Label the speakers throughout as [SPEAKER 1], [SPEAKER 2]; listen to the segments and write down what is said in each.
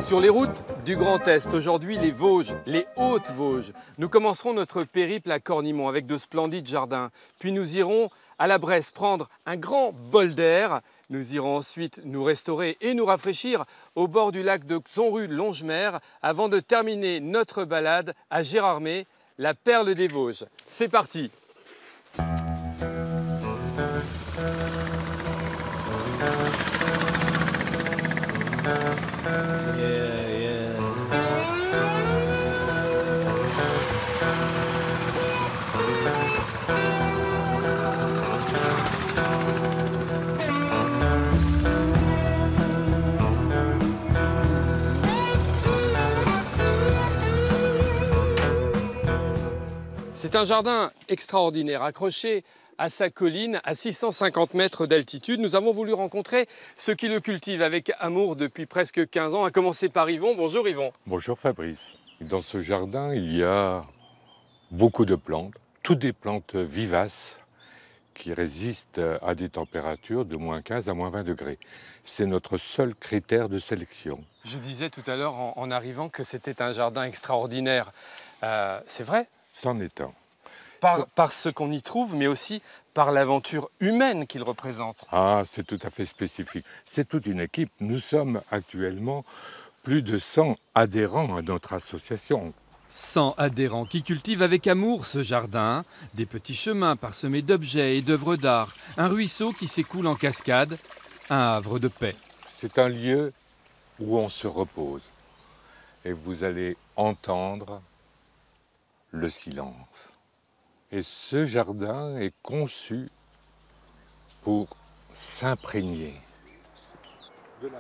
[SPEAKER 1] Sur les routes du Grand Est, aujourd'hui les Vosges, les Hautes-Vosges. Nous commencerons notre périple à Cornimont avec de splendides jardins. Puis nous irons à la Bresse prendre un grand bol d'air. Nous irons ensuite nous restaurer et nous rafraîchir au bord du lac de Xonrues-Longemer avant de terminer notre balade à Gérardmer, la perle des Vosges. C'est parti! C'est un jardin extraordinaire, accroché à sa colline, à 650 mètres d'altitude. Nous avons voulu rencontrer ceux qui le cultivent avec amour depuis presque 15 ans, à commencer par Yvon. Bonjour Yvon.
[SPEAKER 2] Bonjour Fabrice. Dans ce jardin, il y a beaucoup de plantes, toutes des plantes vivaces qui résistent à des températures de moins 15 à moins 20 degrés. C'est notre seul critère de sélection.
[SPEAKER 1] Je disais tout à l'heure en arrivant que c'était un jardin extraordinaire. C'est vrai ?
[SPEAKER 2] C'en est un.
[SPEAKER 1] Par ce qu'on y trouve, mais aussi par l'aventure humaine qu'il représente.
[SPEAKER 2] Ah, c'est tout à fait spécifique. C'est toute une équipe. Nous sommes actuellement plus de 100 adhérents à notre association.
[SPEAKER 1] 100 adhérents qui cultivent avec amour ce jardin, des petits chemins parsemés d'objets et d'œuvres d'art, un ruisseau qui s'écoule en cascade, un havre de paix.
[SPEAKER 2] C'est un lieu où on se repose et vous allez entendre le silence. Et ce jardin est conçu pour s'imprégner de la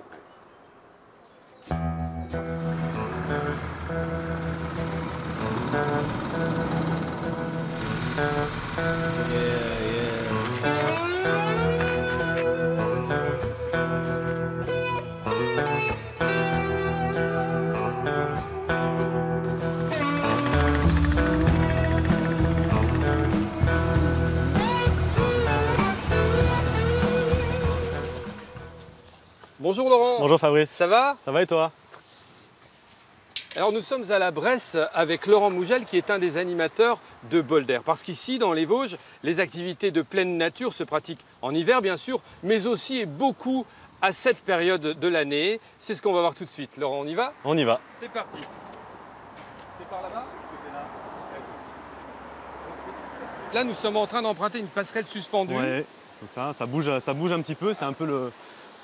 [SPEAKER 1] Bonjour Laurent.
[SPEAKER 3] Bonjour Fabrice.
[SPEAKER 1] Ça va?
[SPEAKER 3] Ça va et toi?
[SPEAKER 1] Alors nous sommes à la Bresse avec Laurent Mougel qui est un des animateurs de bol d'air. Parce qu'ici dans les Vosges, les activités de pleine nature se pratiquent en hiver bien sûr, mais aussi et beaucoup à cette période de l'année. C'est ce qu'on va voir tout de suite. Laurent, on y va?
[SPEAKER 3] On y va.
[SPEAKER 1] C'est parti. C'est par là-bas? Là nous sommes en train d'emprunter une passerelle suspendue.
[SPEAKER 3] Ouais, donc ça bouge un petit peu, c'est un peu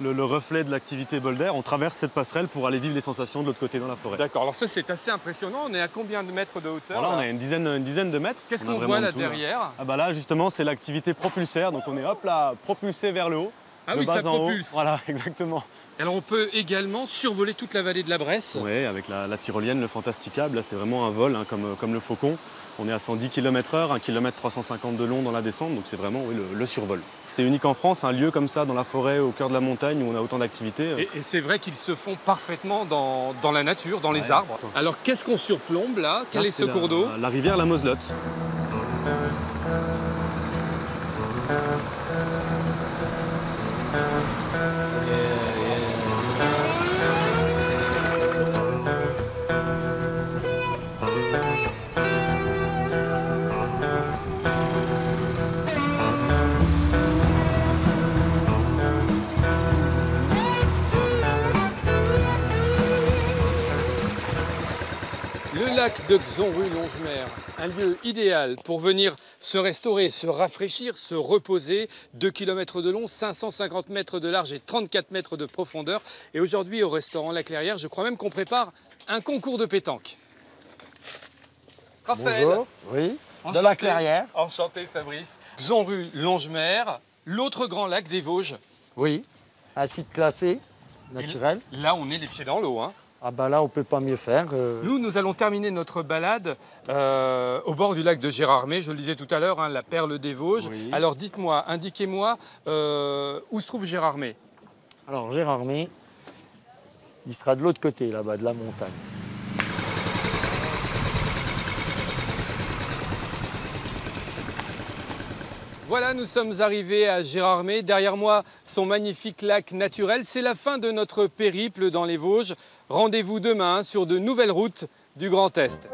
[SPEAKER 3] le reflet de l'activité bol d'air. On traverse cette passerelle pour aller vivre les sensations de l'autre côté dans la forêt.
[SPEAKER 1] D'accord, alors ça c'est assez impressionnant. On est à combien de mètres de hauteur?
[SPEAKER 3] Voilà, on a une dizaine de mètres.
[SPEAKER 1] Qu'est-ce
[SPEAKER 3] On a
[SPEAKER 1] qu'on
[SPEAKER 3] vraiment
[SPEAKER 1] voit là
[SPEAKER 3] tout,
[SPEAKER 1] derrière?
[SPEAKER 3] Ah bah là justement c'est l'activité propulsaire, donc on est hop là propulsé vers le haut.
[SPEAKER 1] Ah
[SPEAKER 3] de
[SPEAKER 1] oui,
[SPEAKER 3] bas
[SPEAKER 1] ça
[SPEAKER 3] en haut.
[SPEAKER 1] propulse.
[SPEAKER 3] Voilà, exactement.
[SPEAKER 1] Alors on peut également survoler toute la vallée de la Bresse.
[SPEAKER 3] Oui, avec la tyrolienne, le fantasticable, là c'est vraiment un vol hein, comme le Faucon. On est à 110 km/h, 1 km 350 de long dans la descente, donc c'est vraiment oui, le survol. C'est unique en France, un lieu comme ça dans la forêt, au cœur de la montagne, où on a autant d'activités.
[SPEAKER 1] Et c'est vrai qu'ils se font parfaitement dans la nature, dans les arbres. Alors qu'est-ce qu'on surplombe là? Quel est ce cours d'eau?
[SPEAKER 3] La rivière la Moselotte.
[SPEAKER 1] Le lac de Xonrues-Longemer, un lieu idéal pour venir se restaurer, se rafraîchir, se reposer. 2 km de long, 550 mètres de large et 34 mètres de profondeur. Et aujourd'hui au restaurant La Clairière, je crois même qu'on prépare un concours de pétanque. Raphaël.
[SPEAKER 4] Bonjour, oui,
[SPEAKER 1] Enchanté.
[SPEAKER 4] de La Clairière.
[SPEAKER 1] Enchanté Fabrice. Xonrues-Longemer, l'autre grand lac des Vosges.
[SPEAKER 4] Oui, un site classé, naturel.
[SPEAKER 1] Et là on est les pieds dans l'eau, hein.
[SPEAKER 4] Ah ben là, on ne peut pas mieux faire.
[SPEAKER 1] Nous allons terminer notre balade au bord du lac de Gérardmer, je le disais tout à l'heure, hein, la perle des Vosges.
[SPEAKER 4] Oui.
[SPEAKER 1] Alors dites-moi, indiquez-moi où se trouve Gérardmer.
[SPEAKER 4] Alors Gérardmer, il sera de l'autre côté, là-bas, de la montagne.
[SPEAKER 1] Voilà, nous sommes arrivés à Gérardmer. Derrière moi, son magnifique lac naturel. C'est la fin de notre périple dans les Vosges. Rendez-vous demain sur de nouvelles routes du Grand Est.